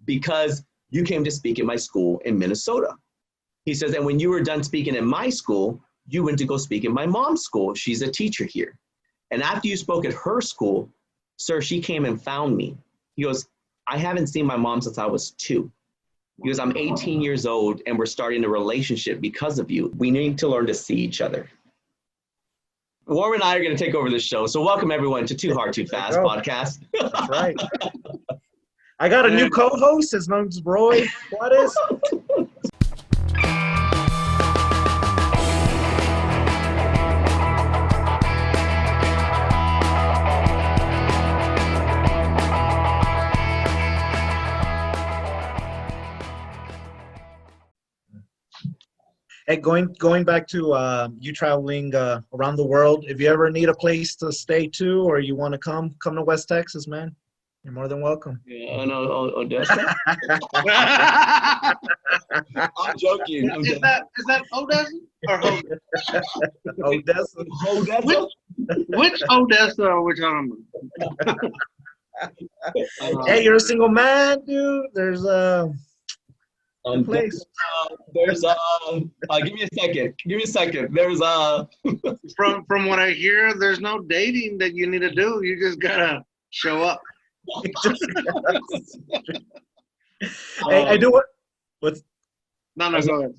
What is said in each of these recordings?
because you came to speak at my school in Minnesota. He says, and when you were done speaking in my school, you went to go speak at my mom's school. She's a teacher here. And after you spoke at her school, sir, she came and found me. He goes, I haven't seen my mom since I was 2. He goes, I'm 18 years old and we're starting a relationship because of you. We need to learn to see each other. Worm and I are going to take over this show. So welcome everyone to Too Hard, Too Fast podcast. That's right. I got a new co-host. His name's Roy Juarez. Hey, going back to you traveling around the world, if you ever need a place to stay too, or you want to come to West Texas, man, you're more than welcome. Yeah, I know, Odessa. I'm joking. Is that Odessa or Odessa? Odessa? Which Odessa are we talking about? Hey, you're a single man, dude. There's a place. There's give me a second. There's From what I hear, there's no dating that you need to do. You just gotta show up. Hey, I do what's No, go ahead.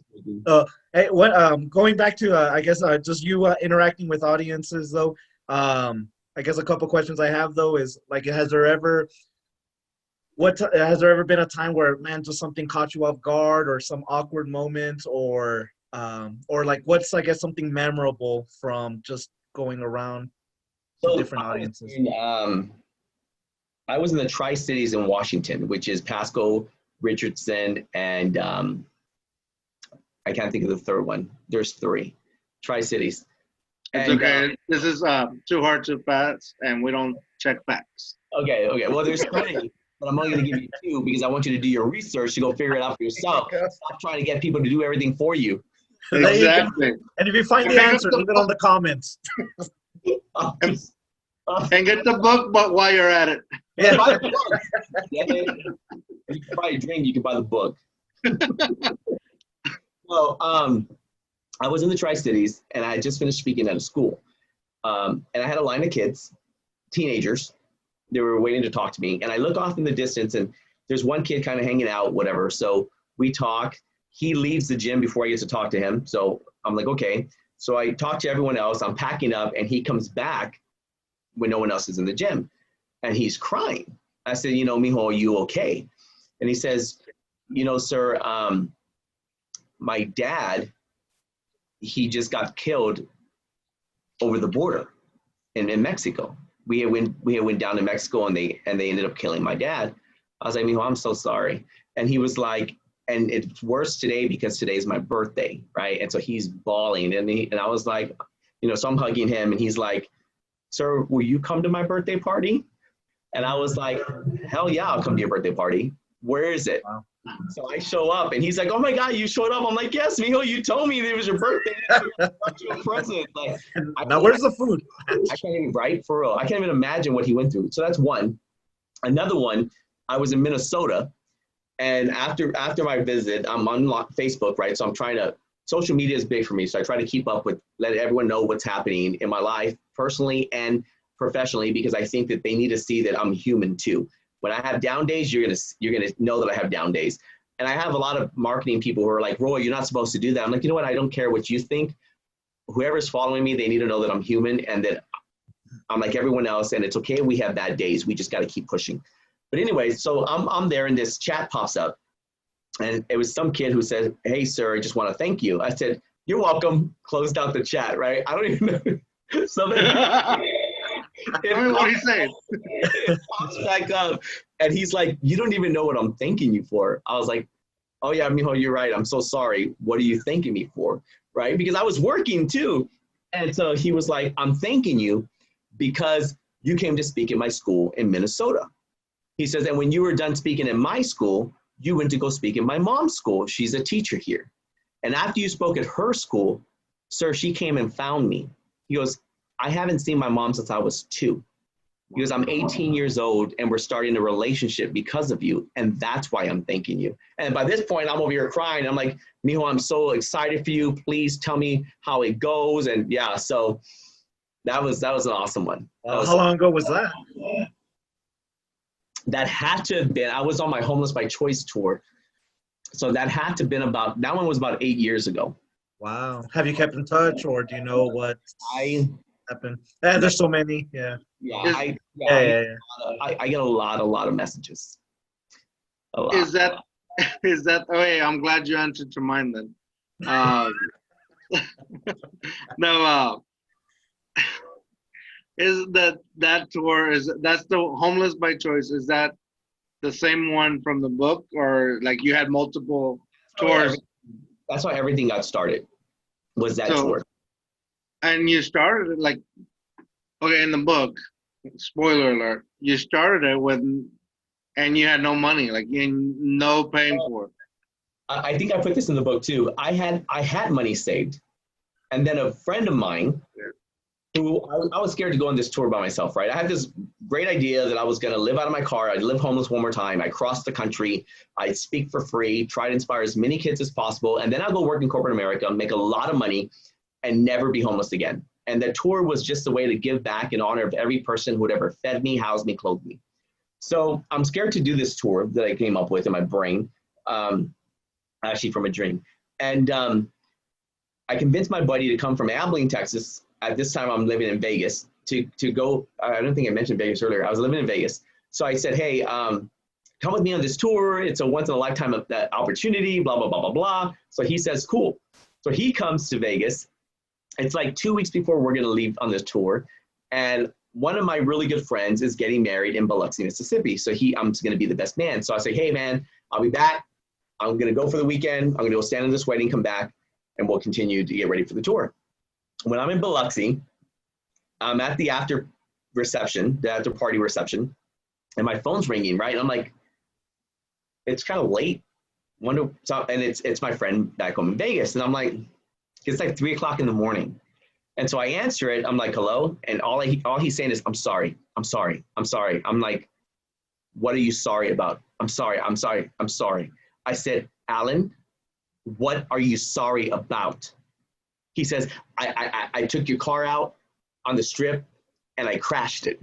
hey, what going back to I guess just you interacting with audiences though. I guess a couple questions I have though is like, has there ever been a time where, man, just something caught you off guard, or some awkward moment, or like what's, I guess, something memorable from just going around to different audiences? I was in the Tri-Cities in Washington, which is Pasco, Richardson, and I can't think of the third one. There's 3 Tri-Cities. It's okay. This is Too Hard, Too Fast, and we don't check facts. Okay. Well, there's 3. But I'm only going to give you 2 because I want you to do your research to go figure it out for yourself. Stop trying to get people to do everything for you. Exactly. And if you find the answer, leave it on the comments. And get the book, but while you're at it. Yeah. Buy the book. If you can buy a drink, you can buy the book. So I was in the Tri-Cities, and I had just finished speaking at a school. And I had a line of kids, teenagers. They were waiting to talk to me, and I look off in the distance, and there's one kid kind of hanging out, whatever. So we talk. He leaves the gym before I get to talk to him. So I'm like, okay. So I talk to everyone else. I'm packing up, and he comes back when no one else is in the gym, and he's crying. I said, mijo, are you okay? And he says, sir, my dad, he just got killed over the border in Mexico. We had went down to Mexico, and they ended up killing my dad. I was like, mijo, I'm so sorry. And he was like, and it's worse today because today's my birthday, right? And so he's bawling, and I was like, so I'm hugging him, and he's like, sir, will you come to my birthday party? And I was like, hell yeah, I'll come to your birthday party. Where is it? Wow. So I show up, and he's like, oh my God, you showed up. I'm like, yes, mijo, you told me it was your birthday. I got you a present. Like, now where's the food? I can't even, right? For real. I can't even imagine what he went through. So that's one. Another one, I was in Minnesota, and after my visit, I'm on Facebook, right? So I'm trying to, social media is big for me. So I try to keep up with, let everyone know what's happening in my life, personally and professionally, because I think that they need to see that I'm human too. When I have down days, you're gonna know that I have down days. And I have a lot of marketing people who are like, Roy, you're not supposed to do that. I'm like, you know what? I don't care what you think. Whoever's following me, they need to know that I'm human and that I'm like everyone else. And it's okay. We have bad days. We just got to keep pushing. But anyway, so I'm there, and this chat pops up, and it was some kid who said, hey, sir, I just want to thank you. I said, you're welcome. Closed out the chat, right? I don't even know. So what he said. It pops back up, and he's like, you don't even know what I'm thanking you for. I was like, oh yeah, mijo, you're right. I'm so sorry. What are you thanking me for? Right? Because I was working too. And so he was like, I'm thanking you because you came to speak at my school in Minnesota. He says, and when you were done speaking at my school, you went to go speak at my mom's school. She's a teacher here. And after you spoke at her school, sir, she came and found me. He goes, I haven't seen my mom since I was 2. Because I'm 18 years old and we're starting a relationship because of you. And that's why I'm thanking you. And by this point, I'm over here crying. I'm like, Mijo, I'm so excited for you. Please tell me how it goes. And yeah, so that was an awesome one. How long ago was that? That had to have been, I was on my Homeless by Choice tour. So that had to have been that one was about 8 years ago. Wow. Have you kept in touch, or do you know what happened? There's so many. Yeah. I get a lot of messages. A lot. Is that oh hey, I'm glad you answered to mine then. No, is that tour, that's the Homeless by Choice, is that the same one from the book, or like you had multiple tours? That's how everything got started, was that tour. And you started it like, okay, in the book, spoiler alert, you started it with, and you had no money, like no paying for it. I think I put this in the book too. I had money saved, and then a friend of mine, who I was scared to go on this tour by myself, right? I had this great idea that I was going to live out of my car. I'd live homeless one more time. I'd cross the country. I'd speak for free, try to inspire as many kids as possible. And then I'll go work in corporate America, make a lot of money, and never be homeless again. And the tour was just a way to give back in honor of every person who had ever fed me, housed me, clothed me. So I'm scared to do this tour that I came up with in my brain, actually from a dream. And I convinced my buddy to come from Abilene, Texas. At this time, I'm living in Vegas, to go. I don't think I mentioned Vegas earlier. I was living in Vegas. So I said, hey, come with me on this tour. It's a once in a lifetime opportunity, blah, blah, blah, blah, blah. So he says, cool. So he comes to Vegas. It's like 2 weeks before we're going to leave on this tour. And one of my really good friends is getting married in Biloxi, Mississippi. So I'm going to be the best man. So I say, hey, man, I'll be back. I'm going to go for the weekend. I'm going to go stand in this wedding, come back, and we'll continue to get ready for the tour. When I'm in Biloxi, I'm at the after party reception, and my phone's ringing, right? And I'm like, it's kind of late. And it's my friend back home in Vegas. And I'm like, it's like 3 o'clock in the morning. And so I answer it. I'm like, hello. And all he's saying is, I'm sorry. I'm sorry. I'm sorry. I'm like, what are you sorry about? I'm sorry. I'm sorry. I'm sorry. I said, Alan, what are you sorry about? He says, I took your car out on the strip and I crashed it.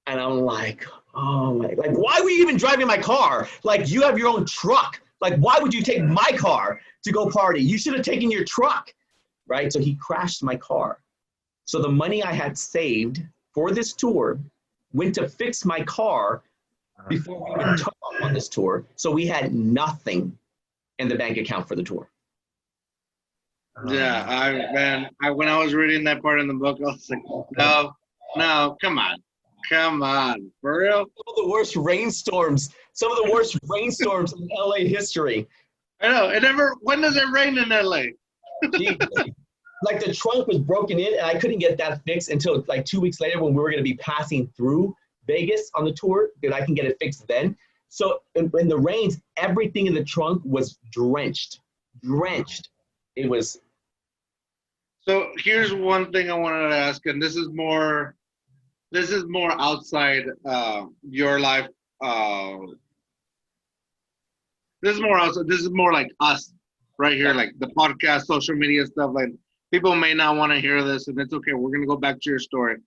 And I'm like, oh my, like, why were you even driving my car? Like, you have your own truck. Like, why would you take my car to go party? You should have taken your truck, right? So he crashed my car. So the money I had saved for this tour went to fix my car before we even took off on this tour. So we had nothing in the bank account for the tour. Yeah, when I was reading that part in the book, I was like, no, come on, for real? Some of the worst rainstorms in LA history. I know, when does it rain in LA? Like the trunk was broken in and I couldn't get that fixed until like 2 weeks later when we were going to be passing through Vegas on the tour, that I can get it fixed then. So in the rains, everything in the trunk was drenched. It was. So here's one thing I wanted to ask, and this is more outside your life. This is more like us right here, like the podcast, social media stuff. Like, people may not want to hear this, and it's okay. We're gonna go back to your story.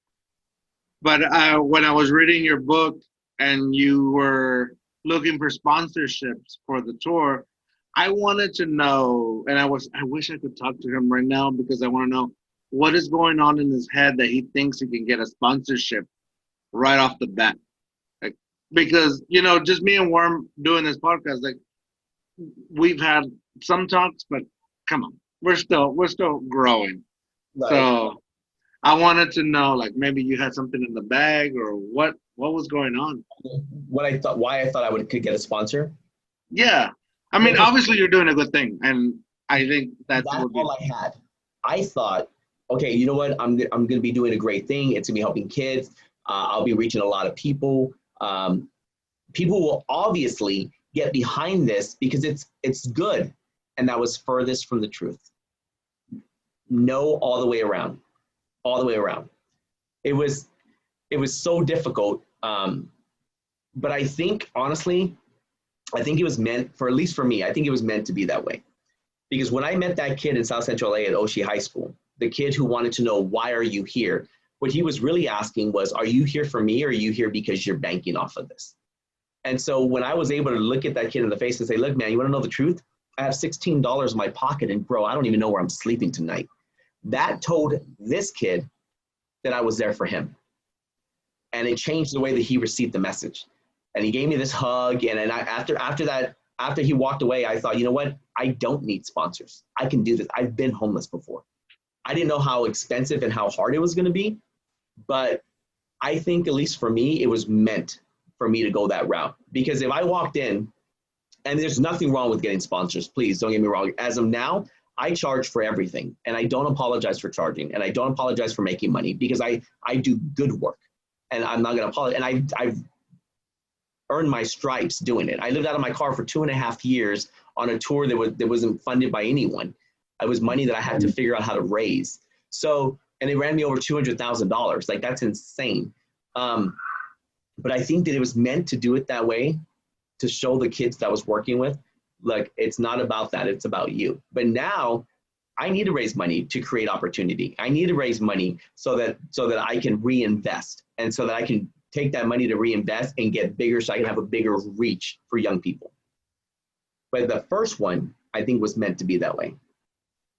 But when I was reading your book and you were looking for sponsorships for the tour, I wanted to know, and I wish I could talk to him right now, because I want to know what is going on in his head that he thinks he can get a sponsorship right off the bat. Like, because, just me and Worm doing this podcast, like, we've had some talks, but come on, we're still growing. Right. So I wanted to know, like, maybe you had something in the bag, or what was going on. Why I thought I could get a sponsor? Yeah. I mean, obviously you're doing a good thing, and I think that's all I had. I thought, okay, you know what? I'm going to be doing a great thing. It's going to be helping kids. I'll be reaching a lot of people. People will obviously get behind this because it's good, and that was furthest from the truth. No, all the way around. It was it was so difficult. But I think, honestly, I think it was meant for, at least for me, I think it was meant to be that way. Because when I met that kid in South Central LA at Oshie High School, the kid who wanted to know, why are you here? What he was really asking was, are you here for me, or are you here because you're banking off of this? And so when I was able to look at that kid in the face and say, look, man, you want to know the truth? I have $16 in my pocket, and bro, I don't even know where I'm sleeping tonight. That told this kid that I was there for him. And it changed the way that he received the message. And he gave me this hug. And after he walked away, I thought, you know what? I don't need sponsors. I can do this. I've been homeless before. I didn't know how expensive and how hard it was going to be. But I think, at least for me, it was meant for me to go that route. Because if I walked in, and there's nothing wrong with getting sponsors, please don't get me wrong. As of now, I charge for everything. And I don't apologize for charging. And I don't apologize for making money, because I do good work. And I'm not going to apologize. And I've earned my stripes doing it. I lived out of my car for 2.5 years on a tour that wasn't funded by anyone. It was money that I had to figure out how to raise. So, and they ran me over $200,000. Like, that's insane. But I think that it was meant to do it that way, to show the kids that I was working with, like, it's not about that, it's about you. But now I need to raise money to create opportunity. I need to raise money so that I can reinvest, and so that I can take that money to reinvest and get bigger, so I can have a bigger reach for young people. But the first one, I think, was meant to be that way.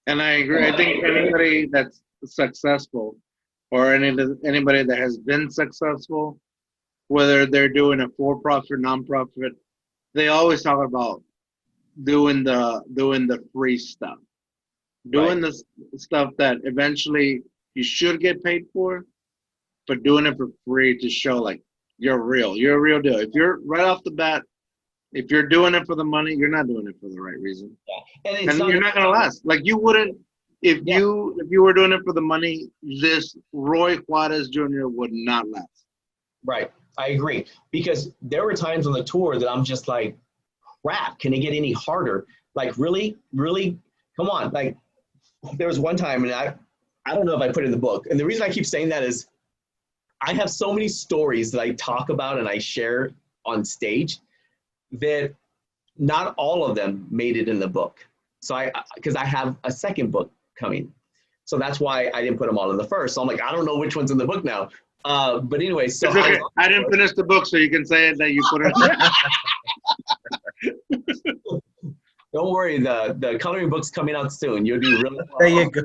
And I agree. I think anybody that's successful, or anybody that has been successful, whether they're doing a for-profit or non-profit, they always talk about doing the free stuff, doing the stuff that eventually you should get paid for, but doing it for free to show, like, you're a real deal. If you're right off the bat, if you're doing it for the money, you're not doing it for the right reason. Yeah. And you're not gonna last. Like, you wouldn't, if you were doing it for the money, this Roy Juarez Jr. would not last. Right. I agree. Because there were times on the tour that I'm just like, crap, can it get any harder? Like, really, come on. Like, there was one time, and I don't know if I put it in the book. And the reason I keep saying that is I have so many stories that I talk about and I share on stage that not all of them made it in the book. So because I have a second book coming. So that's why I didn't put them all in the first. So I'm like, I don't know which one's in the book now. But anyway, so it's okay. I didn't finish the book, so you can say it that you put it. Don't worry, the coloring book's coming out soon. You'll do really well. There you go.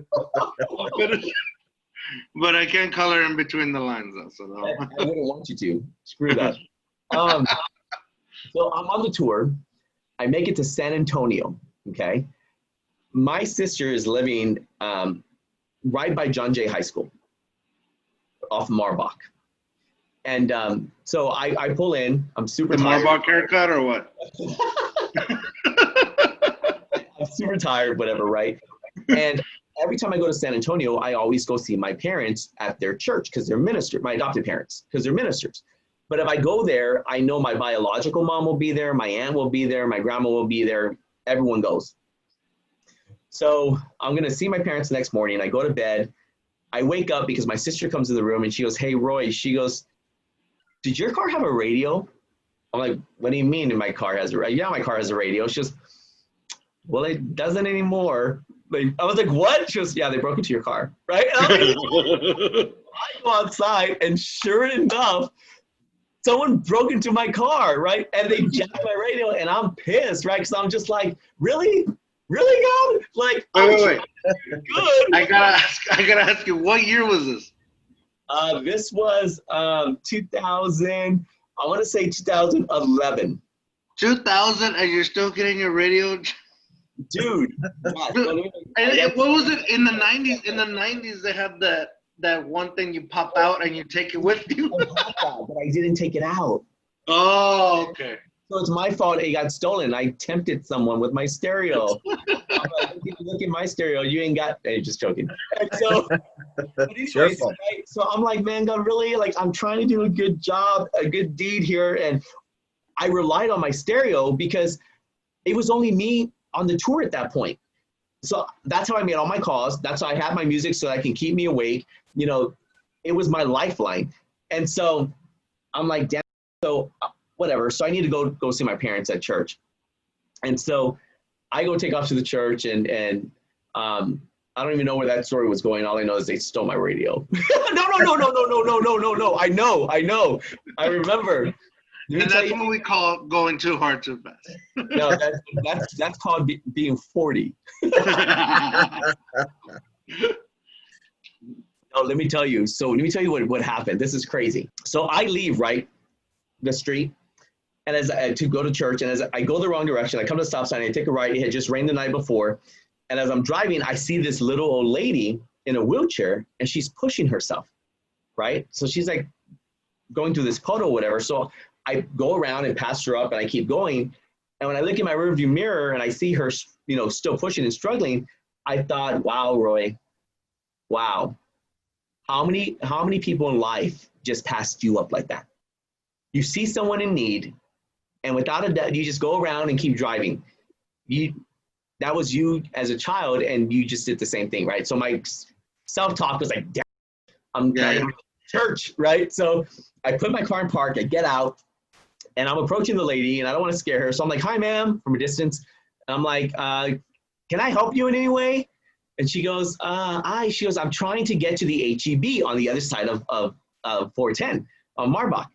But I can't color in between the lines, though. So no. I wouldn't want you to. Screw that. So I'm on the tour. I make it to San Antonio. Okay, my sister is living right by John Jay High School, off Marbach. And so I pull in, I'm super tired. Marbach haircut or what? I'm super tired, whatever, right? And every time I go to San Antonio, I always go see my parents at their church, because they're ministers, my adopted parents, because they're ministers. But if I go there, I know my biological mom will be there, my aunt will be there, my grandma will be there, everyone goes. So I'm gonna see my parents the next morning. I go to bed. I wake up because my sister comes in the room and she goes, hey, Roy, she goes, did your car have a radio? I'm like, what do you mean my car has a radio? Yeah, my car has a radio. She goes, well, it doesn't anymore. Like, I was like, what? She goes, yeah, they broke into your car, right? And I go outside, and sure enough, someone broke into my car, right? And they jacked my radio, and I'm pissed, right? Because I'm just like, really? Really, God? Like, wait. Good. I gotta ask you, what year was this? This was 2000. I want to say 2011. 2000, and you're still getting your radio, dude. And what was it in the 90s? In the 90s, they have that one thing you pop out and you take it with you. But I didn't take it out. Oh, okay. So it's my fault it got stolen. I tempted someone with my stereo. I'm like, look at my stereo. You ain't got. Hey, just joking. And so, anyways, right? So I'm like, man, God, really? Like, I'm trying to do a good job, a good deed here, and I relied on my stereo because it was only me on the tour at that point. So that's how I made all my calls. That's how I had my music so I can keep me awake. You know, it was my lifeline. And so I'm like, damn, so whatever. So I need to go see my parents at church. And so I go take off to the church, and I don't even know where that story was going. All I know is they stole my radio. No. I know. I remember. And that's what we call going too hard too fast. No, that's called being 40. No, let me tell you. So let me tell you what happened. This is crazy. So I leave, right, the street, and to go to church, and as I go the wrong direction, I come to the stop sign, I take a right. It had just rained the night before, and as I'm driving, I see this little old lady in a wheelchair, and she's pushing herself, right? So she's like going through this puddle or whatever. So I go around and pass her up, and I keep going. And when I look in my rearview mirror and I see her, still pushing and struggling, I thought, wow, Roy, wow. How many people in life just passed you up like that? You see someone in need, and without a doubt, you just go around and keep driving. That was you as a child, and you just did the same thing, right? So my self-talk was like, damn, I'm going to church, right? So I put my car in park, I get out, and I'm approaching the lady, and I don't want to scare her. So I'm like, hi, ma'am, from a distance. And I'm like, can I help you in any way? And she goes, she goes, I'm trying to get to the HEB on the other side of 410 on Marbach.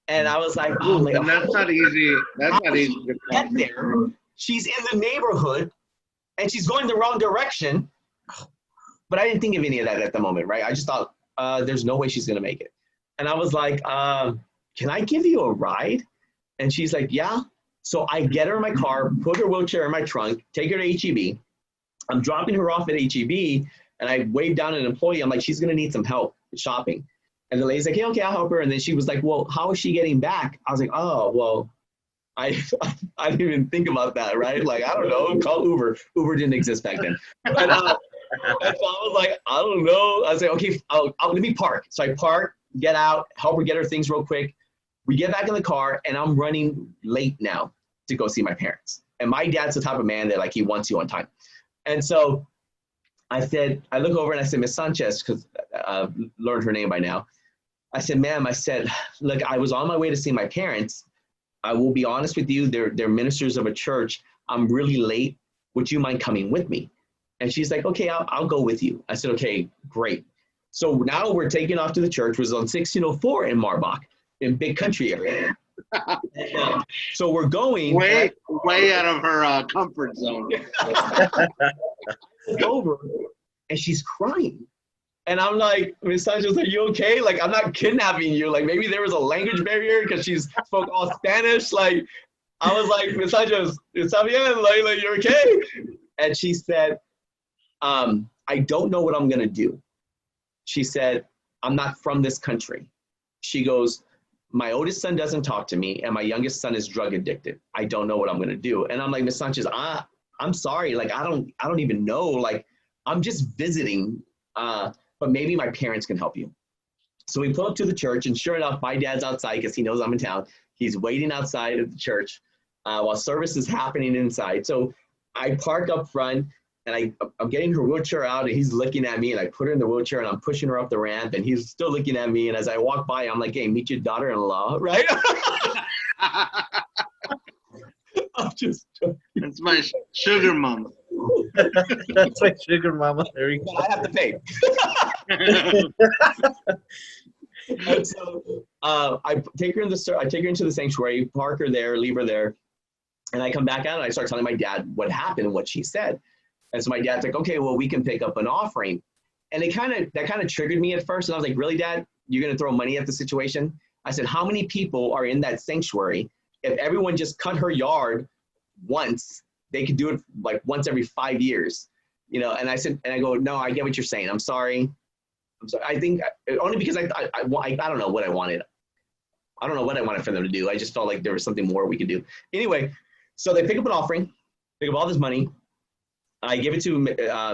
And I was like, oh my God. And that's not easy. That's not easy to get there. She's in the neighborhood and she's going the wrong direction. But I didn't think of any of that at the moment, right? I just thought, there's no way she's going to make it. And I was like, can I give you a ride? And she's like, yeah. So I get her in my car, put her wheelchair in my trunk, take her to HEB. I'm dropping her off at HEB, and I wave down an employee. I'm like, she's going to need some help shopping. And the lady's like, hey, okay, I'll help her. And then she was like, well, how is she getting back? I was like, oh, well, I didn't even think about that, right? Like, I don't know, call Uber. Uber didn't exist back then. And so I was like, I don't know. I was like, okay, let me park. So I park, get out, help her get her things real quick. We get back in the car, and I'm running late now to go see my parents. And my dad's the type of man that, like, he wants you on time. And so I look over and I said, Miss Sanchez, because I've learned her name by now. I said, ma'am, I said, look, I was on my way to see my parents. I will be honest with you. They're ministers of a church. I'm really late. Would you mind coming with me? And she's like, okay, I'll go with you. I said, okay, great. So now we're taking off to the church, which was on 1604 in Marbach, in big country area. So we're going way out of her comfort zone. Over, and she's crying, and I'm like, Miss Sanchez, are you okay? Like, I'm not kidnapping you. Like, maybe there was a language barrier because she spoke all Spanish. Like, I was like, Miss Sanchez, está bien? Like, you're okay? And she said, I don't know what I'm gonna do. She said, I'm not from this country. She goes, my oldest son doesn't talk to me, and my youngest son is drug addicted. I don't know what I'm gonna do. And I'm like, Miss Sanchez, I'm sorry. Like, I don't even know. Like, I'm just visiting, but maybe my parents can help you. So we pull up to the church, and sure enough, my dad's outside because he knows I'm in town. He's waiting outside of the church while service is happening inside. So I park up front, and I'm getting her wheelchair out, and he's looking at me, and I put her in the wheelchair, and I'm pushing her up the ramp, and he's still looking at me. And as I walk by, I'm like, hey, meet your daughter-in-law, right? I'm just joking. That's my sugar mama. That's my sugar mama. There you go. I have to pay. And so I take her into the sanctuary, park her there, leave her there, and I come back out and I start telling my dad what happened and what she said. And so my dad's like, okay, well, we can pick up an offering. And that kind of triggered me at first. And I was like, really, Dad? You're going to throw money at the situation? I said, how many people are in that sanctuary? If everyone just cut her yard once, they could do it like once every 5 years, And I said, and I go, no, I get what you're saying. I'm sorry. I think only because I don't know what I wanted. I don't know what I wanted for them to do. I just felt like there was something more we could do. Anyway, so they pick up an offering, pick up all this money. I give it to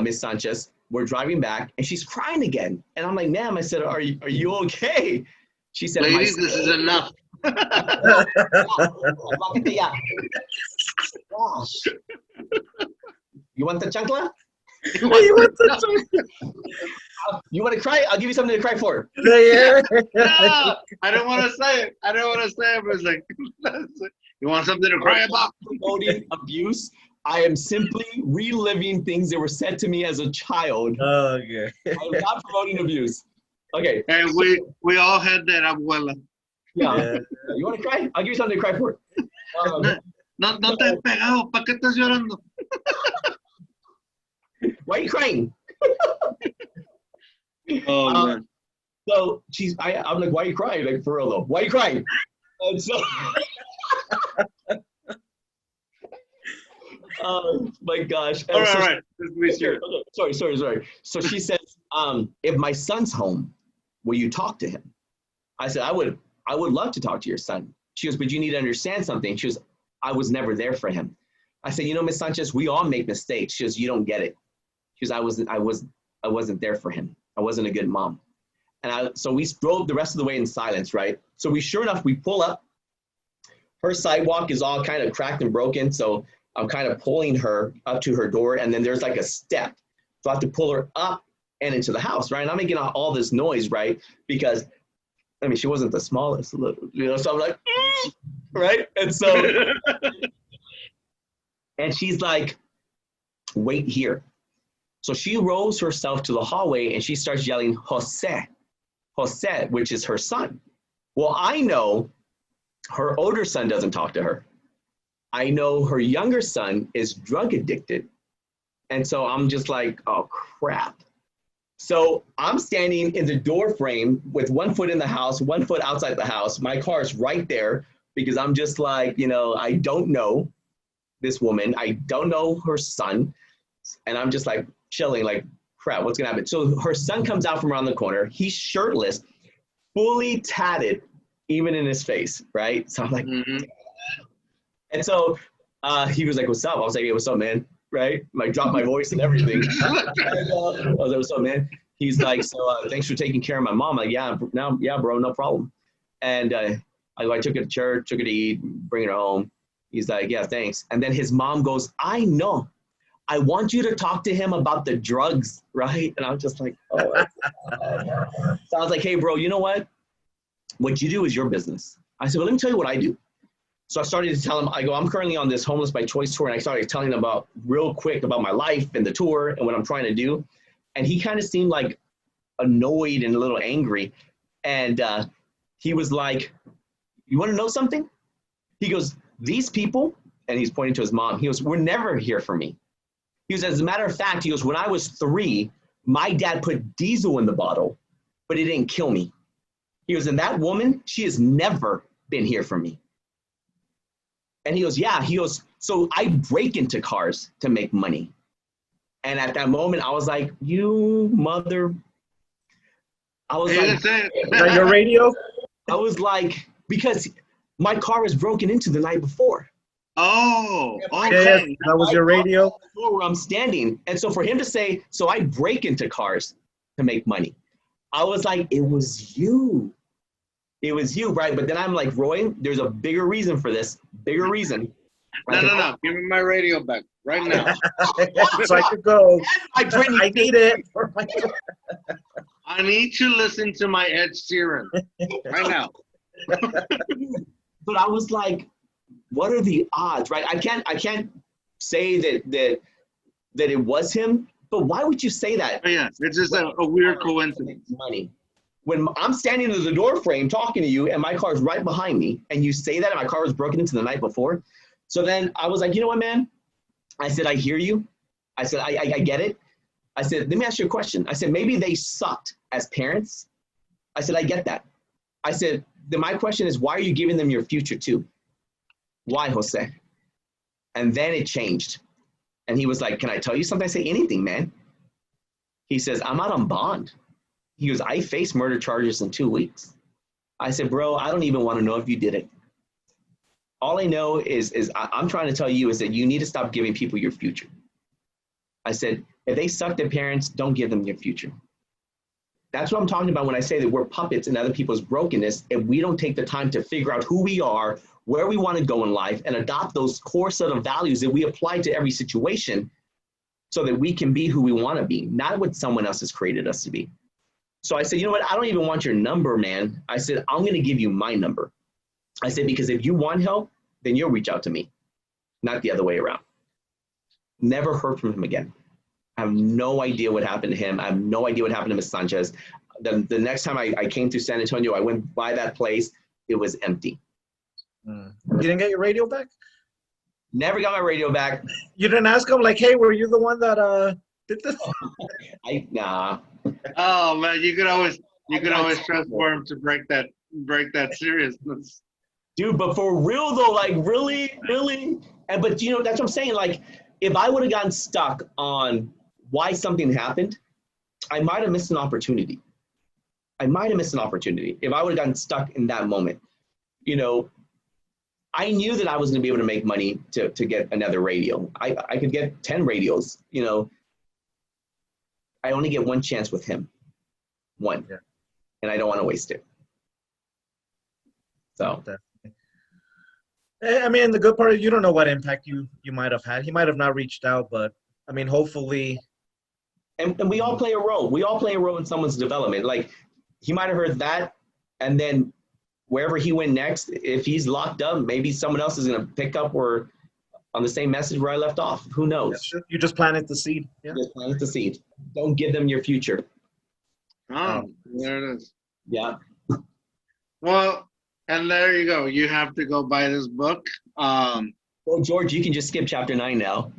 Miss Sanchez. We're driving back, and she's crying again. And I'm like, ma'am, I said, are you okay? She said, ladies, this is enough. Gosh. You want the chancla? You want the chancla? You want to cry? I'll give you something to cry for. Yeah. No, I don't want to say it. I don't want to say it, but it's like, you want something to cry about? Promoting abuse. I am simply reliving things that were said to me as a child. Okay. I'm not promoting abuse. Okay. And we all had that, abuela. Yeah. You want to cry? I'll give you something to cry for. No te he pegado. ¿Para qué estás llorando? Why are you crying? Oh, man. So I'm like, why are you crying? Like, for real though, why are you crying? And so, oh my gosh. And All right, so all right. Let's be serious. Okay, sorry. So she says, if my son's home, will you talk to him? I said, I would love to talk to your son. She goes, but you need to understand something. She goes, I was never there for him. I said, Miss Sanchez, we all make mistakes. She goes, you don't get it. She goes, I wasn't there for him. I wasn't a good mom. And so we drove the rest of the way in silence, right? So sure enough, we pull up. Her sidewalk is all kind of cracked and broken. So I'm kind of pulling her up to her door, and then there's like a step. So I have to pull her up and into the house, right? And I'm making all this noise, right? Because, she wasn't the smallest, so I'm like, right? And so, and she's like, wait here. So she rolls herself to the hallway and she starts yelling, Jose, which is her son. Well, I know her older son doesn't talk to her. I know her younger son is drug addicted. And so I'm just like, oh, crap. So I'm standing in the door frame with 1 foot in the house, 1 foot outside the house. My car is right there because I'm just like, I don't know this woman. I don't know her son. And I'm just like chilling, like, crap, what's gonna happen? So her son comes out from around the corner. He's shirtless, fully tatted, even in his face, right? So I'm like, and so he was like, what's up? I was like, hey, what's up, man? Right? Like, dropped my voice and everything. And, I was like, what's up, man? He's like, so thanks for taking care of my mom. I'm like, yeah, bro, no problem. And I took her to church, took her to eat, bring her home. He's like, yeah, thanks. And then his mom goes, I know. I want you to talk to him about the drugs, right? And I was just like, oh. So I was like, hey, bro, you know what? What you do is your business. I said, well, let me tell you what I do. So I started to tell him, I'm currently on this Homeless by Choice tour. And I started telling him real quick about my life and the tour and what I'm trying to do. And he kind of seemed like annoyed and a little angry. And he was like, you want to know something? He goes, these people, and he's pointing to his mom, he goes, were never here for me. He goes, as a matter of fact, he goes, when I was 3, my dad put diesel in the bottle, but it didn't kill me. He goes, and that woman, she has never been here for me. And he goes, yeah. He goes, so I break into cars to make money. And at that moment, I was like, you mother. I was like, on your radio? I was like, because my car was broken into the night before. Oh, yes, that was your radio? Where I'm standing. And so for him to say, so I break into cars to make money. I was like, it was you. It was you, right? But then I'm like, Roy, there's a bigger reason for this. Bigger reason. No. Give me my radio back right now. So I could go. I need it. I need to listen to my Ed Sheeran right now. But I was like, what are the odds, right? I can't say that it was him, but why would you say that? Oh, yeah, it's just a weird coincidence. Money. When I'm standing in the door frame talking to you and my car's right behind me and you say that and my car was broken into the night before. So then I was like, you know what, man? I said, I hear you. I said, I get it. I said, let me ask you a question. I said, maybe they sucked as parents. I said, I get that. I said, then my question is, why are you giving them your future too? Why, Jose? And then it changed. And he was like, can I tell you something? I say, anything, man. He says, I'm out on bond. He goes, I face murder charges in 2 weeks. I said, bro, I don't even want to know if you did it. All I know is I'm trying to tell you is that you need to stop giving people your future. I said, if they suck their parents, don't give them your future. That's what I'm talking about when I say that we're puppets in other people's brokenness. If we don't take the time to figure out who we are, where we want to go in life, and adopt those core set of values that we apply to every situation, so that we can be who we want to be, not what someone else has created us to be. So I said, you know what? I don't even want your number, man. I said, I'm going to give you my number. I said, because if you want help, then you'll reach out to me, not the other way around. Never heard from him again. I have no idea what happened to him. I have no idea what happened to Ms. Sanchez. The next time I came to San Antonio, I went by that place. It was empty. You didn't get your radio back? Never got my radio back. You didn't ask him, like, hey, were you the one that did this? Nah. Oh man, you could always trust Worm to break that seriousness. Dude, but for real though, like really? And but you know, that's what I'm saying. Like, if I would have gotten stuck on why something happened, I might have missed an opportunity. If I would have gotten stuck in that moment. You know, I knew that I was going to be able to make money to get another radio. I could get 10 radios, you know. I only get one chance with him. One. Yeah. And I don't want to waste it. So. I mean, the good part is you don't know what impact you might have had. He might have not reached out, but I mean, hopefully. And we all play a role. We all play a role in someone's development. Like, he might have heard that, and then wherever he went next, if he's locked up, maybe someone else is going to pick up or on the same message where I left off. Who knows? You just planted the seed. Yeah. Just planted the seed. Don't give them your future. Oh, there it is. Yeah. Well, and there you go. You have to go buy this book. Well, George, you can just skip chapter 9 now.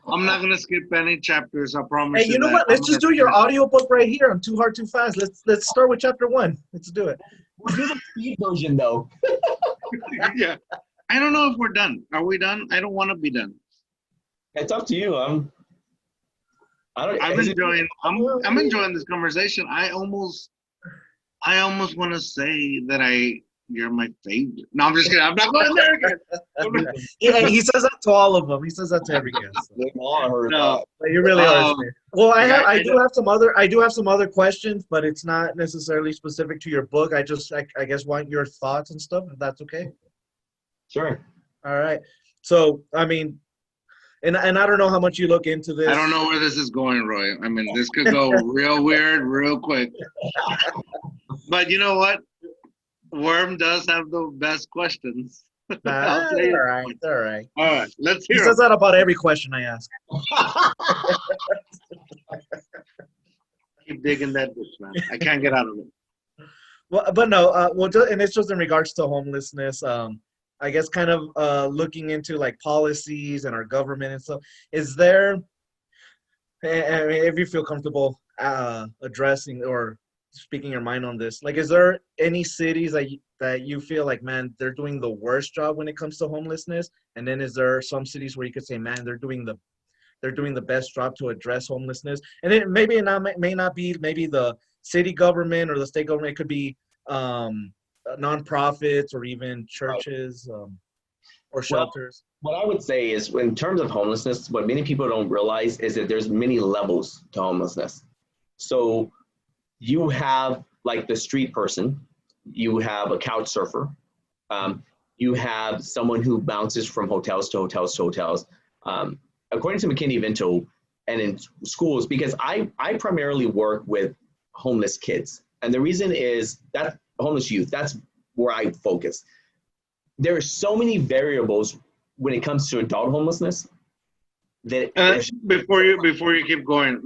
I'm not gonna skip any chapters. I promise. Hey, you know what? Let's just do your audiobook right here. I'm Too Hard, Too Fast. Let's start with chapter 1. Let's do it. We'll do the speed version though. Yeah. I don't know if we're done. Are we done? I don't want to be done. It's up to you. I'm enjoying this conversation. I almost want to say that you're my favorite. No, I'm just kidding. I'm not going there again. Yeah, he says that to all of them. He says that to every guest. They've all heard that. But you really are. Well, I do have some other questions, but it's not necessarily specific to your book. I guess want your thoughts and stuff, if that's okay. Sure. All right. So, I mean, and I don't know how much you look into this. I don't know where this is going, Roy. I mean, this could go real weird, real quick. But you know what? Worm does have the best questions. All right. All right, let's hear. He says that about every question I ask. Keep digging that ditch, man. I can't get out of it. Well, but no. And it's just in regards to homelessness. I guess kind of looking into like policies and our government and stuff. Is there, I mean, if you feel comfortable addressing or speaking your mind on this, like, is there any cities that you feel like, man, they're doing the worst job when it comes to homelessness? And then is there some cities where you could say, man, they're doing the best job to address homelessness? And then maybe it may not be maybe the city government or the state government. It could be nonprofits or even churches or shelters. What I would say is, in terms of homelessness, what many people don't realize is that there's many levels to homelessness. So you have like the street person, you have a couch surfer, you have someone who bounces from hotels to hotels to hotels. According to McKinney-Vento and in schools, because I primarily work with homeless kids. And the reason is that homeless youth, that's where I focus. There are so many variables when it comes to adult homelessness that before you keep going,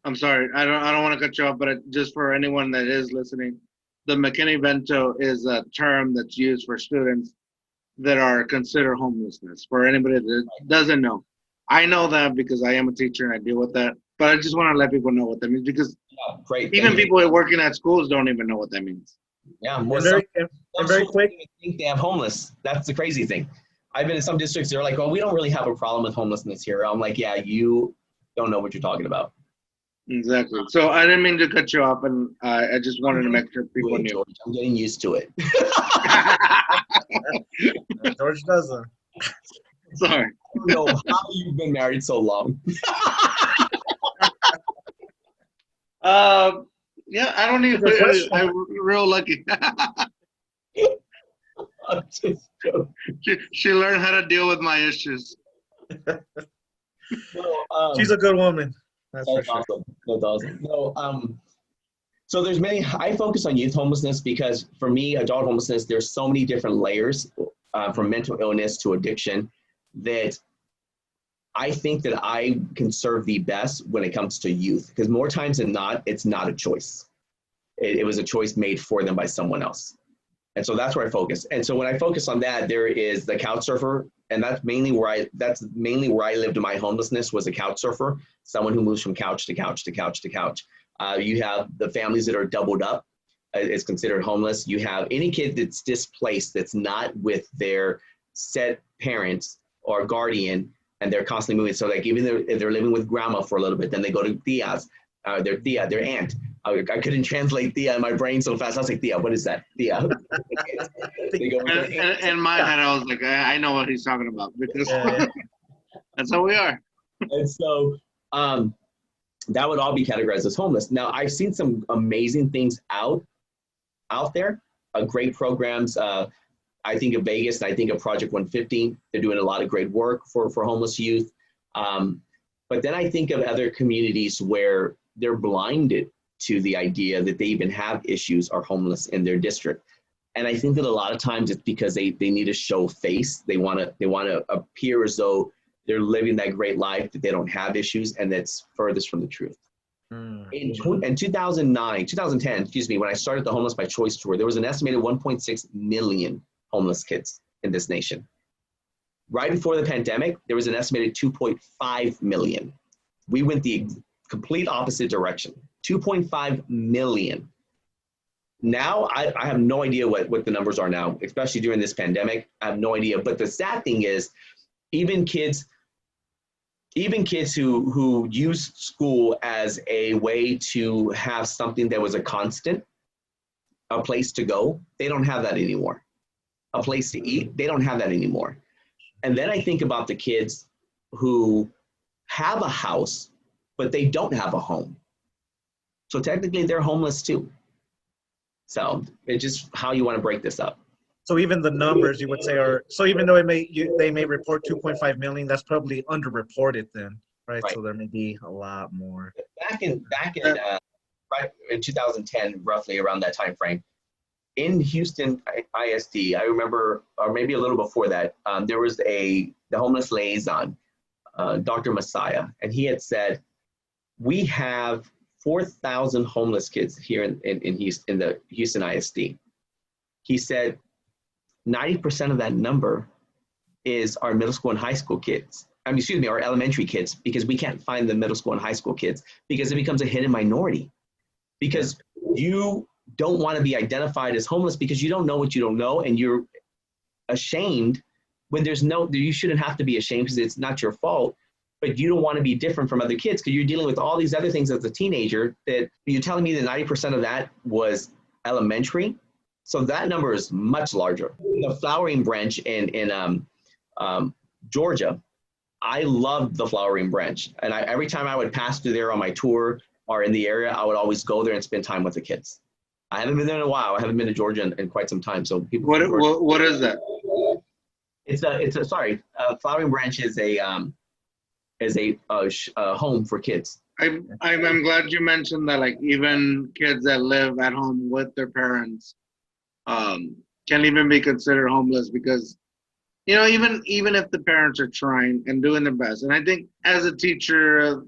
I'm sorry, I don't want to cut you off, but just for anyone that is listening, the McKinney-Vento is a term that's used for students that are considered homelessness. For anybody that doesn't know, I know that because I am a teacher and I deal with that, but I just want to let people know what that means, because even people who are working at schools don't even know what that means. Yeah, very quick. Think they have homeless. That's the crazy thing. I've been in some districts, they're like, well, we don't really have a problem with homelessness here. I'm like, yeah, you don't know what you're talking about. Exactly. So I didn't mean to cut you off, and I just wanted to make sure people knew. George, I'm getting used to it. George doesn't. Sorry. I don't know how you've been married so long. Yeah, I don't even. I'm real lucky. I'm just joking. She learned how to deal with my issues. So, She's a good woman. That's for that's sure. awesome. That's awesome. So there's many. I focus on youth homelessness because for me, adult homelessness, there's so many different layers from mental illness to addiction that I think that I can serve the best when it comes to youth, because more times than not, it's not a choice. It was a choice made for them by someone else. And so that's where I focus. And so when I focus on that, there is the couch surfer, and that's mainly where I lived in my homelessness, was a couch surfer, someone who moves from couch to couch to couch to couch. You have the families that are doubled up, is considered homeless. You have any kid that's displaced, that's not with their set parents or guardian, and they're constantly moving. So like even if they're living with grandma for a little bit, then they go to tias, their aunt. I couldn't translate tia in my brain so fast. I was like, tia, what is that? Tia. They go with their aunt. In my head, I was like, I know what he's talking about, because that's how we are. And so that would all be categorized as homeless. Now, I've seen some amazing things out there, great programs. I think of Vegas, and I think of Project 150. They're doing a lot of great work for homeless youth. But then I think of other communities where they're blinded to the idea that they even have issues or homeless in their district. And I think that a lot of times it's because they need to show face. They want to appear as though they're living that great life, that they don't have issues, and that's furthest from the truth. In 2010, excuse me, when I started the Homeless by Choice tour, there was an estimated 1.6 million homeless kids in this nation. Right before the pandemic, there was an estimated 2.5 million. We went the complete opposite direction, 2.5 million. Now, I have no idea what the numbers are now, especially during this pandemic. I have no idea. But the sad thing is, even kids who use school as a way to have something that was a constant, a place to go, they don't have that anymore. A place to eat, they don't have that anymore. And then I think about the kids who have a house, but they don't have a home. So technically they're homeless too. So it's just how you want to break this up. So even the numbers you would say are, so even though they may report 2.5 million, that's probably underreported then, right? So there may be a lot more. Back in right in 2010, roughly around that time frame, in Houston ISD, I remember, or maybe a little before that, there was the homeless liaison, Dr. Messiah, and he had said, we have 4,000 homeless kids here in Houston, in the Houston ISD. He said, 90% of that number is our middle school and high school kids. Our elementary kids, because we can't find the middle school and high school kids, because it becomes a hidden minority. Because you don't want to be identified as homeless because you don't know what you don't know, and you're ashamed when you shouldn't have to be ashamed because it's not your fault, but you don't want to be different from other kids because you're dealing with all these other things as a teenager. That you're telling me that 90% of that was elementary. So that number is much larger. The flowering branch in Georgia, I loved the flowering branch. And every time I would pass through there on my tour or in the area, I would always go there and spend time with the kids. I haven't been there in a while. I haven't been to Georgia in quite some time. So people. What is that? Flowering branch is a home for kids. I'm glad you mentioned that. Like even kids that live at home with their parents can even be considered homeless, because even if the parents are trying and doing their best. And I think as a teacher,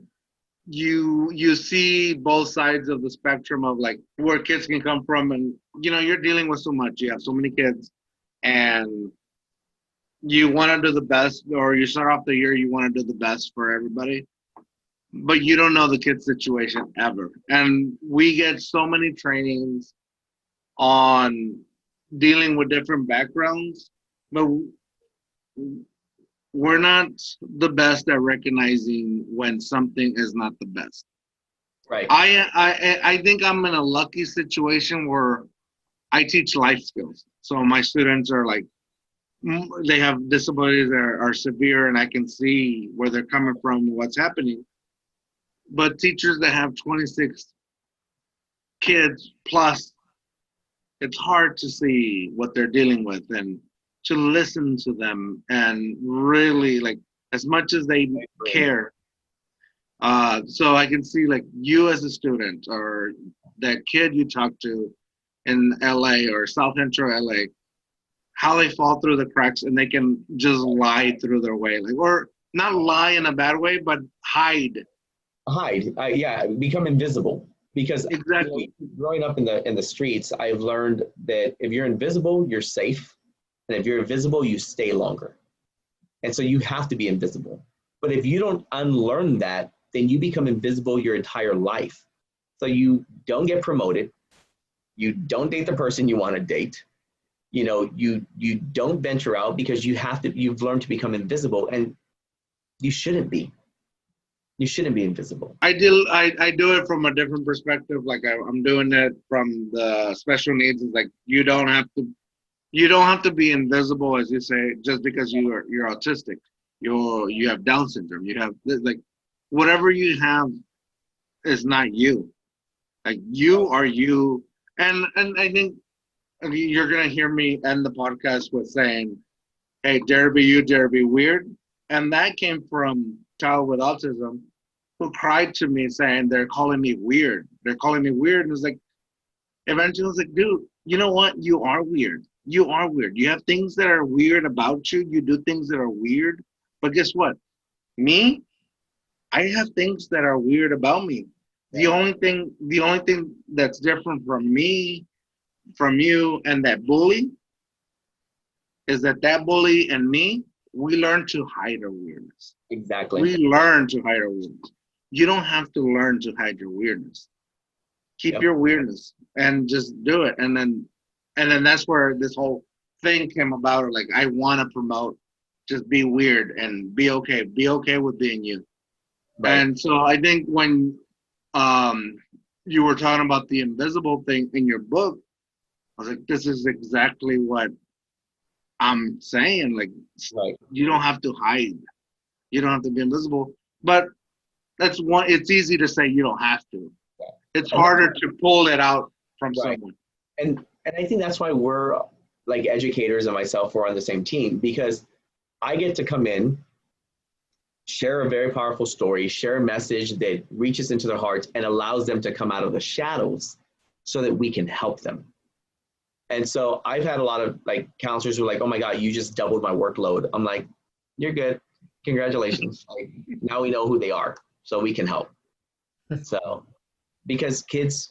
you see both sides of the spectrum of like where kids can come from, and you're dealing with so much. You have so many kids, and you want to do the best, or you start off the year, you want to do the best for everybody, but you don't know the kid's situation ever. And we get so many trainings on dealing with different backgrounds, but we're not the best at recognizing when something is not the best. Right. I think I'm in a lucky situation where I teach life skills. So my students are like, they have disabilities that are severe, and I can see where they're coming from, what's happening. But teachers that have 26 kids plus, it's hard to see what they're dealing with and to listen to them and really like as much as they care. So I can see like you as a student or that kid you talk to in LA or South Central LA, how they fall through the cracks and they can just lie through their way, like, or not lie in a bad way, but hide. Yeah, become invisible. Because Exactly. growing up in the streets, I've learned that if you're invisible, you're safe, and if you're invisible, you stay longer. And so you have to be invisible. But if you don't unlearn that, then you become invisible your entire life. So you don't get promoted, you don't date the person you want to date, you don't venture out because you've learned to become invisible, and you shouldn't be. You shouldn't be invisible. I do it from a different perspective. Like I'm doing it from the special needs. It's like you don't have to be invisible, as you say, just because you're autistic. You have Down syndrome. You have like whatever you have is not you. Like you are you. And I think you're gonna hear me end the podcast with saying, "Hey, dare be you, dare be weird," and that came from a child with autism who cried to me saying they're calling me weird. They're calling me weird, and it's like eventually I was like, dude, you know what? You are weird. You are weird. You have things that are weird about you. You do things that are weird, but guess what? Me, I have things that are weird about me. The only thing that's different from me, from you, and that bully is that bully and me, we learn to hide our weirdness. Exactly. We learn to hide our weirdness. You don't have to learn to hide your weirdness. Keep your weirdness and just do it. And then that's where this whole thing came about. Like I want to promote, just be weird and be okay. Be okay with being you. Right. And so I think when you were talking about the invisible thing in your book, I was like, this is exactly what I'm saying. Like, you don't have to hide. You don't have to be invisible. But that's one. It's easy to say you don't have to. It's harder to pull it out from someone. And I think that's why we're like educators and myself, we're on the same team, because I get to come in, share a very powerful story, share a message that reaches into their hearts and allows them to come out of the shadows so that we can help them. And so I've had a lot of like counselors who are like, oh my God, you just doubled my workload. I'm like, you're good. Congratulations. Like, now we know who they are, so we can help. So, because kids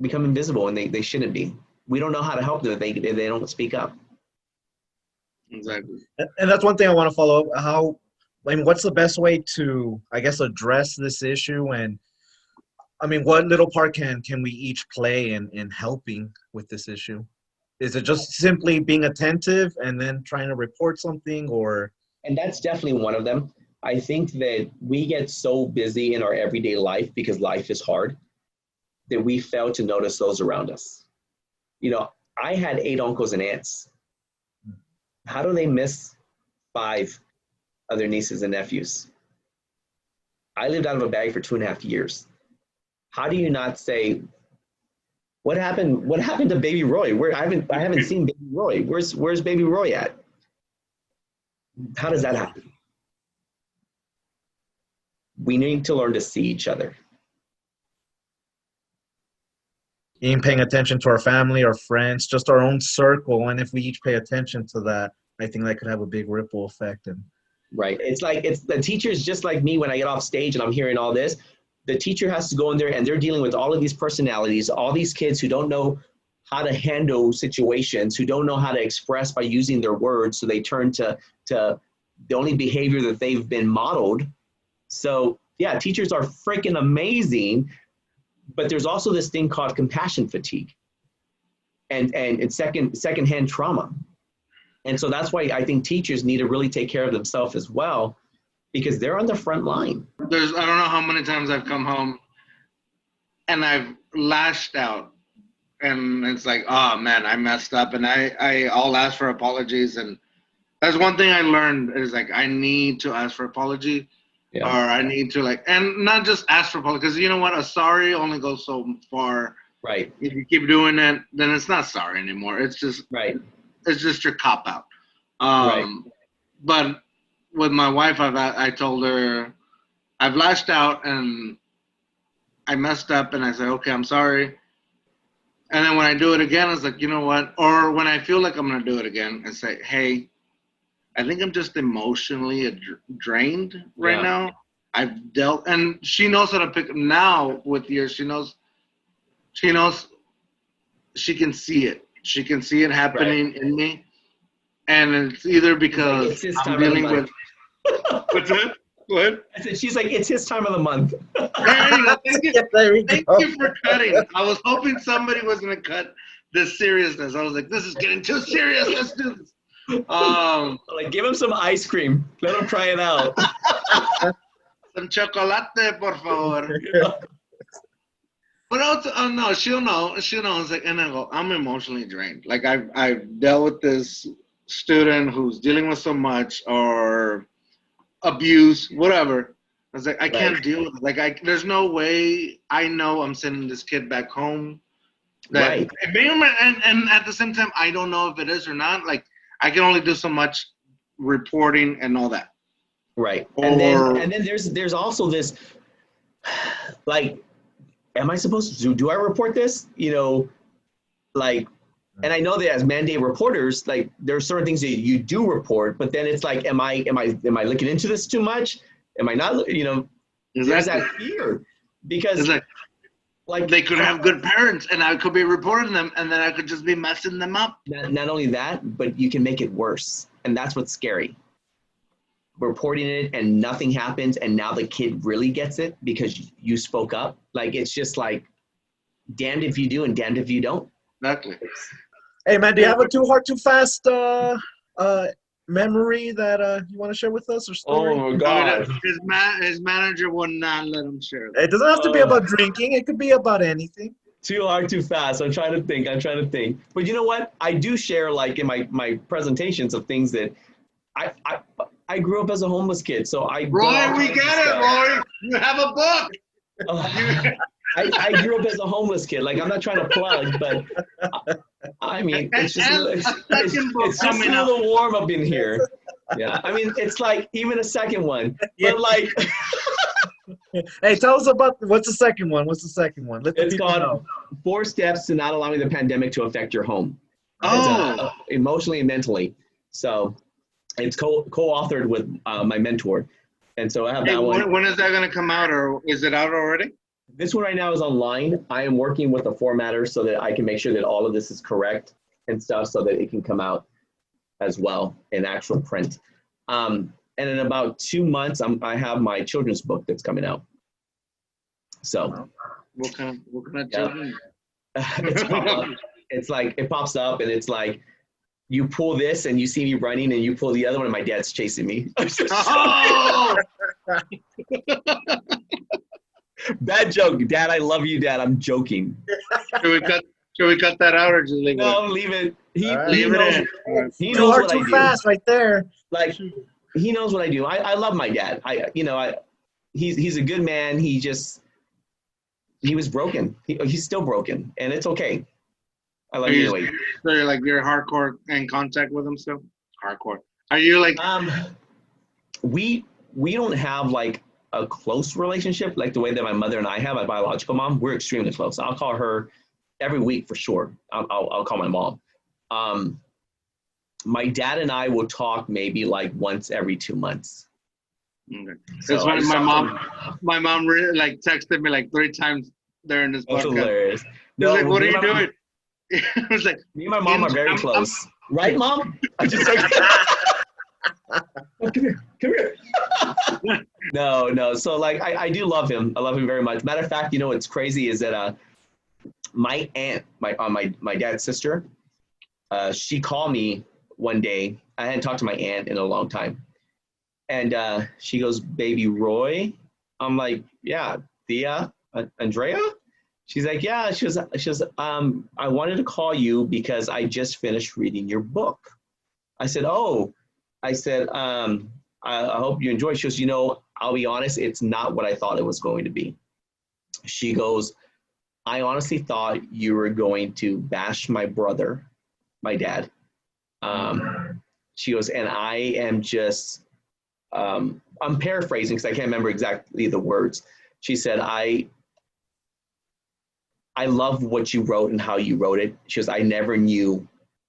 become invisible and they shouldn't be. We don't know how to help them if they don't speak up. Exactly. And that's one thing I want to follow up. What's the best way to, I guess, address this issue? And I mean, what little part can we each play in helping with this issue? Is it just simply being attentive and then trying to report something, or? And that's definitely one of them. I think that we get so busy in our everyday life because life is hard that we fail to notice those around us. I had 8 uncles and aunts. How do they miss 5 of their nieces and nephews? I lived out of a bag for 2.5 years. How do you not say, what happened to baby Roy? I haven't seen baby Roy. Where's baby Roy at? How does that happen? We need to learn to see each other. In paying attention to our family, our friends, just our own circle. And if we each pay attention to that, I think that could have a big ripple effect. Right. It's the teachers, just like me when I get off stage and I'm hearing all this, the teacher has to go in there and they're dealing with all of these personalities, all these kids who don't know how to handle situations, who don't know how to express by using their words. So they turn to the only behavior that they've been modeled. So yeah, teachers are freaking amazing, but there's also this thing called compassion fatigue and it's secondhand trauma. And so that's why I think teachers need to really take care of themselves as well, because they're on the front line. I don't know how many times I've come home and I've lashed out and it's like, oh man, I messed up, and I'll ask for apologies. And that's one thing I learned is like, I need to ask for apology. Yeah. Or I need to and not just ask for apology, because you know what? A sorry only goes so far. Right. If you keep doing it, then it's not sorry anymore. It's just, it's just your cop out. Right. But with my wife, I told her I've lashed out and I messed up, and I said, okay, I'm sorry. And then when I do it again, I was like, you know what? Or when I feel like I'm gonna do it again, I say, hey, I think I'm just emotionally drained right Yeah. now. I've dealt, and she knows how to pick now with years. She knows, she can see it. She can see it happening in me, and it's either because It's his I'm time of the dealing month. with what's that? What? I said, she's like, it's his time of the month. There you go. Thank you. Yeah, there we Thank go. you for cutting. I was hoping somebody was gonna cut this seriousness. I was like, this is getting too serious. Let's do this. Like, give him some ice cream. Let him try it out. Some chocolate, por favor. But also, oh no, she'll know. She'll know. It's like, and I go, I'm emotionally drained. Like I've dealt with this student who's dealing with so much or abuse, whatever. I was like, I can't deal with it. Like, there's no way I know I'm sending this kid back home. That Right. and at the same time, I don't know if it is or not. Like, I can only do so much reporting and all that. Right. Or, And then there's also this, like, am I supposed to do I report this? You know, like, and I know that as mandate reporters, like, there are certain things that you do report, but then it's like, am I looking into this too much? Am I not? You know, there's that fear because it's like they could have good parents, and I could be reporting them, and then I could just be messing them up. Not only that, but you can make it worse, and that's what's scary. Reporting it and nothing happens, and now the kid really gets it because you spoke up. Like, it's just like, damned if you do and damned if you don't. Exactly. Hey man, do you have a too hard, too fast memory that you want to share with us or story? Oh my God. His manager would not let him share that. It doesn't have to be about drinking. It could be about anything. Too hard, too fast. I'm trying to think. But you know what? I do share, like, in my presentations of things that I grew up as a homeless kid, so Roy, we get it, Roy. You have a book. I grew up as a homeless kid. Like, I'm not trying to plug, but I mean, it's just a little warm up in here. Yeah, I mean, it's like even a second one, but like. Hey, tell us about what's the second one? Let the It's people called know. 4 Steps to Not Allowing the Pandemic to Affect Your Home. Emotionally and mentally. So it's co-authored with my mentor. And so I have that one. When is that going to come out, or is it out already? This one right now is online. I am working with a formatter so that I can make sure that all of this is correct and stuff so that it can come out as well in actual print. And in about 2 months, I have my children's book that's coming out. So. What kind of children? It's like, it pops up and it's like, you pull this and you see me running and you pull the other one and my dad's chasing me. Oh! Bad joke. Dad, I love you, Dad. I'm joking. Should we cut that out or just leave it? No, leave it. He Knows Too hard, too fast, right there. Like, he knows what I do. I love my dad. He's a good man. He was broken. He's still broken, and it's okay. I love you anyway. So you're hardcore in contact with him still? Hardcore. Are you like? We don't have like a close relationship like the way that my mother and I have, my biological mom. We're extremely close. I'll call her every week for sure. I'll call my mom. My dad and I will talk maybe like once every 2 months. Okay. So my mom really like texted me like 3 times during this podcast. That's hilarious. No, like, what are you doing? It was like, me and my mom are very close. Right, Mom? I just like, oh, come here. No. So like, I do love him. I love him very much. Matter of fact, what's crazy is that my aunt, my dad's sister, she called me one day. I hadn't talked to my aunt in a long time. And she goes, "Baby Roy?" I'm like, "Yeah, Thea, Andrea?" She's like, "Yeah." She was, "I wanted to call you because I just finished reading your book." I said, "Oh," I said, I hope you enjoy it. She goes, "I'll be honest, it's not what I thought it was going to be." She goes, "I honestly thought you were going to bash my brother, my dad, She goes, and I am just, I'm paraphrasing because I can't remember exactly the words. She said, I love what you wrote and how you wrote it. She goes, I never knew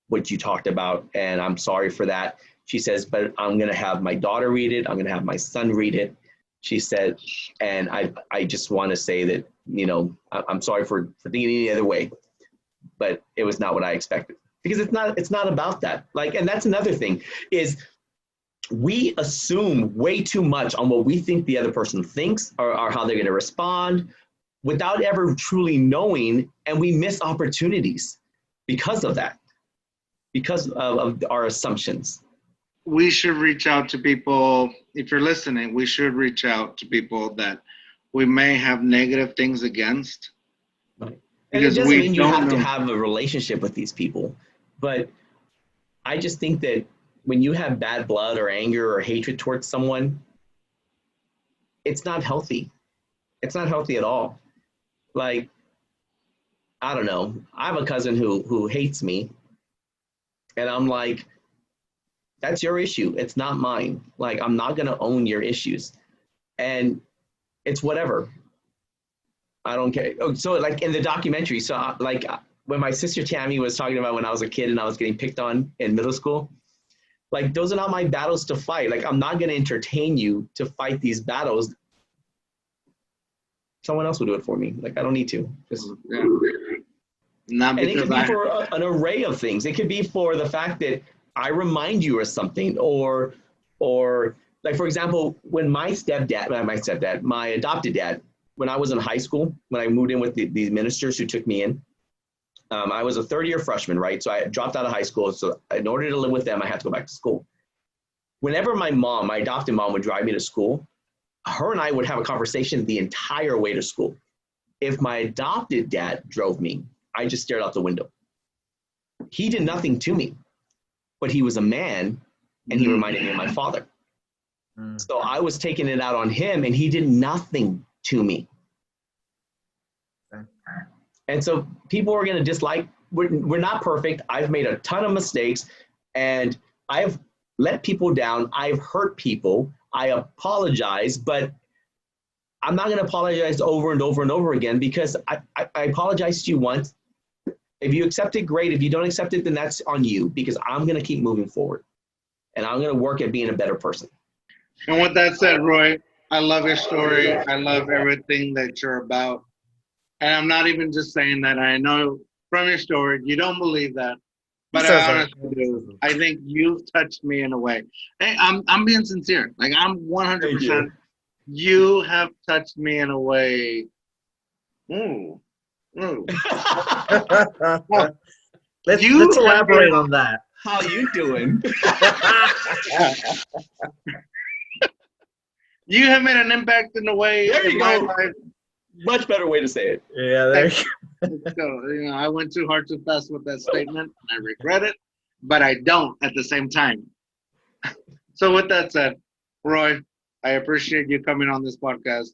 what you talked about, and I'm sorry for that. She says, but I'm going to have my daughter read it. I'm going to have my son read it. She said, and I just want to say that, you know, I'm sorry for thinking any other way, but it was not what I expected. Because it's not about that. Like, and that's another thing is we assume way too much on what we think the other person thinks or how they're going to respond without ever truly knowing, and we miss opportunities because of that, because of our assumptions. We should reach out to people. If you're listening, we should reach out to people that we may have negative things against. Right. And it doesn't mean you have to have a relationship with these people, but I just think that when you have bad blood or anger or hatred towards someone, it's not healthy. It's not healthy at all. Like, I don't know. I have a cousin who hates me, and I'm like, that's your issue. It's not mine. Like, I'm not going to own your issues. And it's whatever. I don't care. Oh, so like in the documentary, so like when my sister Tammy was talking about when I was a kid and I was getting picked on in middle school, like those are not my battles to fight. Like, I'm not going to entertain you to fight these battles. Someone else will do it for me. Like, I don't need to. Just, yeah. Not and it could be I, for an array of things. It could be for the fact that I remind you of something, or like, for example, when my adopted dad, when I was in high school, when I moved in with the ministers who took me in, I was a third-year freshman, right? So I dropped out of high school. So in order to live with them, I had to go back to school. Whenever my adopted mom would drive me to school, her and I would have a conversation the entire way to school. If my adopted dad drove me, I just stared out the window. He did nothing to me, but he was a man, and he reminded me of my father. So I was taking it out on him, and he did nothing to me. And so people are going to dislike. We're not perfect. I've made a ton of mistakes, and I've let people down. I've hurt people. I apologize, but I'm not going to apologize over and over and over again, because I apologized to you once. If you accept it, great. If you don't accept it, then that's on you, because I'm going to keep moving forward, and I'm going to work at being a better person. And with that said, Roy, I love your story. I love everything that you're about. And I'm not even just saying that. I know from your story, you don't believe that. But I honestly do. I think you've touched me in a way. Hey, I'm being sincere. Like, I'm 100%. You have touched me in a way. Let's elaborate on that. How you doing? You have made an impact in a way in my life. Much better way to say it. Yeah, there you go. So, you know, I went too hard too fast with that statement, and I regret it, but I don't at the same time. So with that said, Roy, I appreciate you coming on this podcast.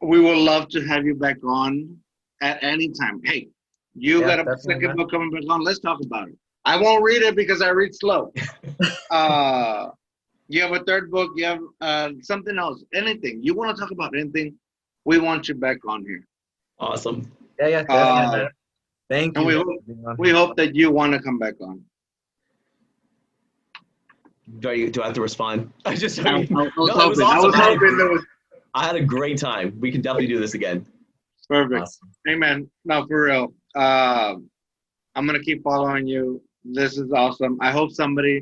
We would love to have you back on at any time. Hey, you got a second book coming back on. Let's talk about it. I won't read it because I read slow. You have a third book. You have something else. Anything. You want to talk about anything, we want you back on here. Awesome. Yeah, definitely. Thank you. And we hope that you want to come back on. Do I have to respond? I was awesome. I had a great time. We can definitely do this again. Perfect. Awesome. Hey, man. No, for real. I'm going to keep following you. This is awesome. I hope somebody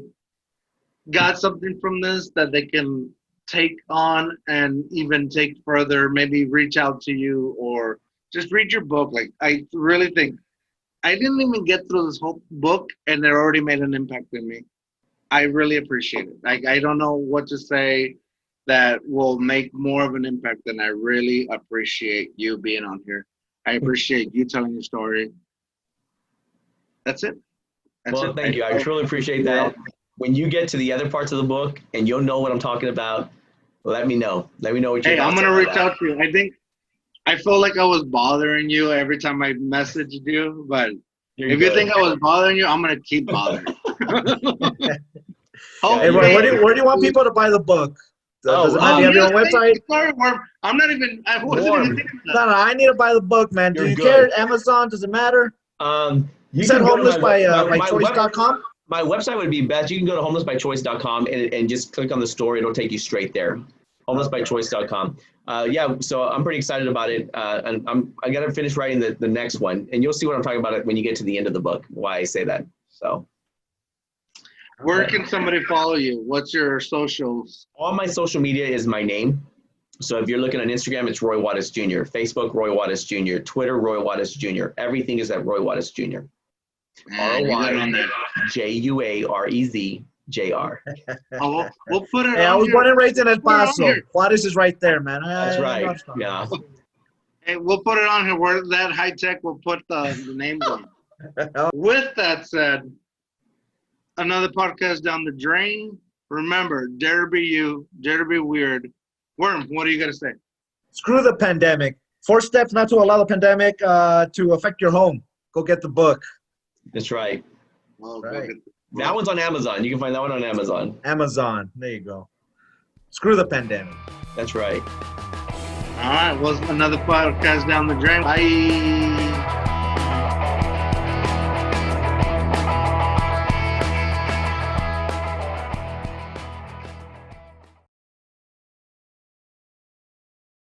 got something from this that they can take on and even take further, maybe reach out to you or just read your book. Like, I really think I didn't even get through this whole book and it already made an impact in me. I really appreciate it. Like, I don't know what to say that will make more of an impact than I really appreciate you being on here. I appreciate you telling your story. That's it. Thank you. I truly appreciate that. When you get to the other parts of the book and you'll know what I'm talking about, let me know. Let me know what you're. Hey, I'm going to reach out to you. I feel like I was bothering you every time I messaged you, but if you think I was bothering you, I'm going to keep bothering you. Hey, Roy, where do you want people to buy the book? Does it matter? Do you have your own website? Sorry, Worm. I wasn't even thinking of that. No, I need to buy the book, man. Do you care? Amazon? Does it matter? You said can go to homeless by choice.com? My website would be best. You can go to homelessbychoice.com and just click on the story. It'll take you straight there. Homelessbychoice.com. Yeah, so I'm pretty excited about it. And I got to finish writing the next one. And you'll see what I'm talking about when you get to the end of the book, why I say that. So. Where can somebody follow you? What's your socials? All my social media is my name. So if you're looking on Instagram, it's Roy Juarez Jr. Facebook, Roy Juarez Jr. Twitter, Roy Juarez Jr. Everything is at Roy Juarez Jr. ROYJUAREZJR. We'll put it. Hey, I was born and raised in El Paso. Juarez is right there, man. That's right. Yeah. Hey, we'll put it on here. Where that high tech, we'll put the names on. With that said, another podcast down the drain. Remember, dare to be you, dare to be weird. Worm, what are you gonna say? Screw the pandemic. 4 steps not to allow the pandemic to affect your home. Go get the book. That's right. Well, Right. That one's on Amazon. You can find that one on Amazon. Amazon. There you go. Screw the pandemic. That's right. All right. Well, another podcast down the drain. Bye.